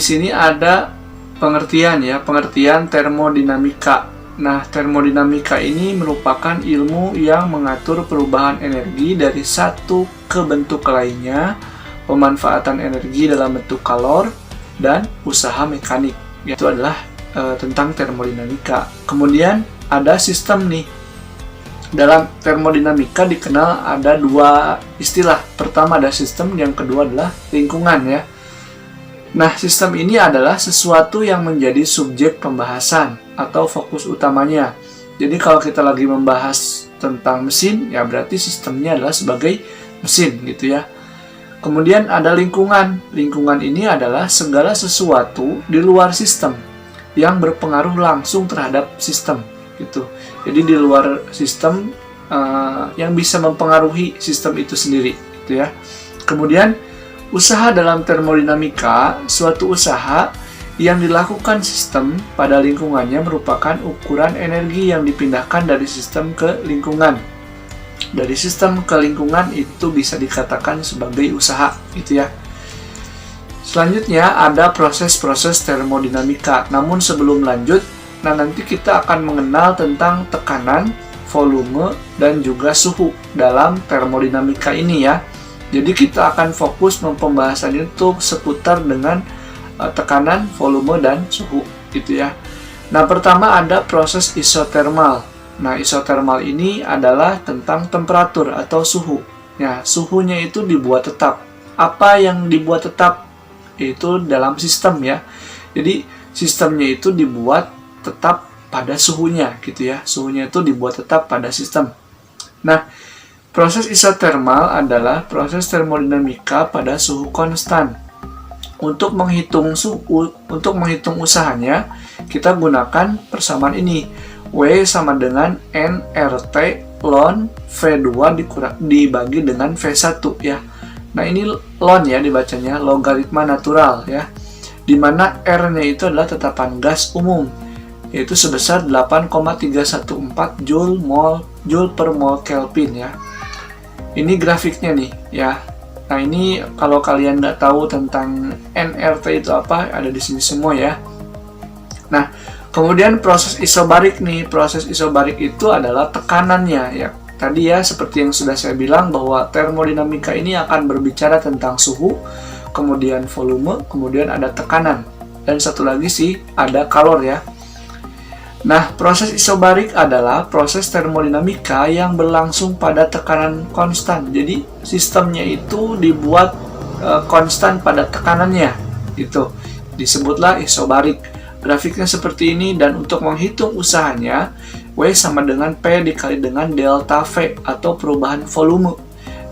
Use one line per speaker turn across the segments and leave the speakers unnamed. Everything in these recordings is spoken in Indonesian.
Di sini ada pengertian ya, pengertian termodinamika. Nah, termodinamika ini merupakan ilmu yang mengatur perubahan energi dari satu ke bentuk lainnya, pemanfaatan energi dalam bentuk kalor, dan usaha mekanik. Itu adalah tentang termodinamika. Kemudian ada sistem nih. Dalam termodinamika dikenal ada dua istilah. Pertama ada sistem, yang kedua adalah lingkungan ya. Nah, sistem ini adalah sesuatu yang menjadi subjek pembahasan atau fokus utamanya. Jadi kalau kita lagi membahas tentang mesin, ya berarti sistemnya adalah sebagai mesin gitu ya. Kemudian ada lingkungan. Lingkungan ini adalah segala sesuatu di luar sistem yang berpengaruh langsung terhadap sistem gitu. Jadi di luar sistem yang bisa mempengaruhi sistem itu sendiri gitu ya. Kemudian usaha dalam termodinamika, suatu usaha yang dilakukan sistem pada lingkungannya merupakan ukuran energi yang dipindahkan dari sistem ke lingkungan. Dari sistem ke lingkungan itu bisa dikatakan sebagai usaha, gitu ya. Selanjutnya ada proses-proses termodinamika. Namun sebelum lanjut, nanti kita akan mengenal tentang tekanan, volume, dan juga suhu dalam termodinamika ini ya. Jadi kita akan fokus pembahasan itu seputar dengan tekanan, volume, dan suhu gitu ya. Nah, pertama ada proses isotermal. Nah, isotermal ini adalah tentang temperatur atau suhu. Ya, suhunya itu dibuat tetap. Apa yang dibuat tetap? Itu dalam sistem ya. Jadi, sistemnya itu dibuat tetap pada suhunya gitu ya. Suhunya itu dibuat tetap pada sistem. Nah, proses isotermal adalah proses termodinamika pada suhu konstan. Untuk menghitung usahanya, kita gunakan persamaan ini. W sama dengan nRT ln V2 dibagi dengan V1 ya. Nah, ini ln ya dibacanya, logaritma natural ya. Di mana R-nya itu adalah tetapan gas umum, yaitu sebesar 8,314 Joule per mol Kelvin ya. Ini grafiknya nih ya. Nah, ini kalau kalian nggak tahu tentang nRT itu apa, ada di sini semua ya. Nah, kemudian proses isobarik nih. Proses isobarik itu adalah tekanannya ya. Tadi ya seperti yang sudah saya bilang bahwa termodinamika ini akan berbicara tentang suhu, kemudian volume, kemudian ada tekanan. Dan satu lagi sih ada kalor ya. Nah, proses isobarik adalah proses termodinamika yang berlangsung pada tekanan konstan. Jadi, sistemnya itu dibuat konstan pada tekanannya. Itu disebutlah isobarik. Grafiknya seperti ini, dan untuk menghitung usahanya, W sama dengan P dikali dengan delta V atau perubahan volume.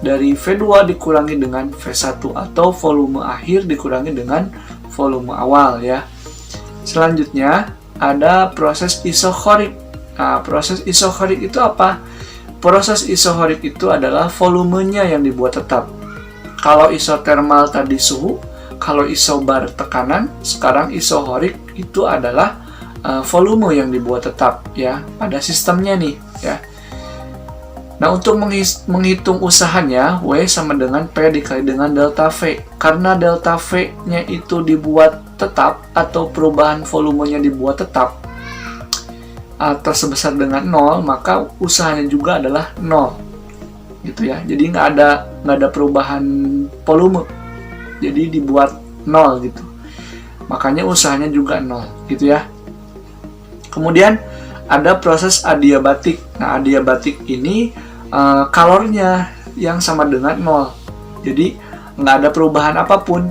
Dari V2 dikurangi dengan V1 atau volume akhir dikurangi dengan volume awal ya. Selanjutnya, ada proses isochorik. Nah, proses isochorik itu apa? Proses isochorik itu adalah volumenya yang dibuat tetap. Kalau isotermal tadi suhu, kalau isobar tekanan, sekarang isochorik itu adalah volume yang dibuat tetap ya pada sistemnya nih ya. Nah, untuk menghitung usahanya, W sama dengan P dikali dengan delta V. Karena delta V-nya itu dibuat tetap atau perubahan volumenya dibuat tetap atau sebesar dengan 0, maka usahanya juga adalah 0 gitu ya. Jadi nggak ada perubahan volume, jadi dibuat 0 gitu, makanya usahanya juga 0 gitu ya. Kemudian ada proses adiabatik. Nah, adiabatik ini kalornya yang sama dengan 0, jadi nggak ada perubahan apapun.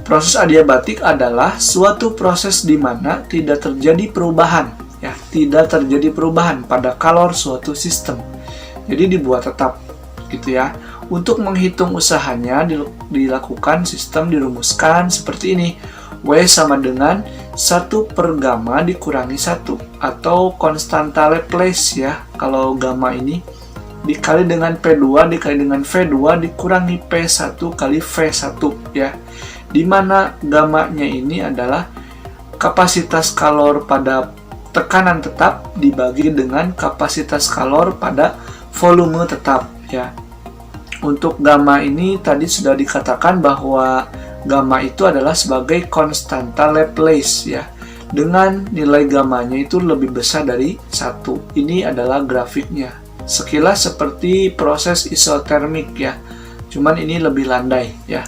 Proses adiabatik adalah suatu proses di mana tidak terjadi perubahan, ya, tidak terjadi perubahan pada kalor suatu sistem. Jadi dibuat tetap, gitu ya. Untuk menghitung usahanya dilakukan sistem dirumuskan seperti ini. W sama dengan 1 per gamma dikurangi 1 atau konstanta Laplace ya. Kalau gamma ini dikali dengan P2 dikali dengan V2 dikurangi P1 kali V1 ya. Di mana gamma-nya ini adalah kapasitas kalor pada tekanan tetap dibagi dengan kapasitas kalor pada volume tetap ya. Untuk gamma ini tadi sudah dikatakan bahwa gamma itu adalah sebagai konstanta Laplace ya. Dengan nilai gammanya itu lebih besar dari 1. Ini adalah grafiknya. Sekilas seperti proses isotermik ya. Cuman ini lebih landai ya.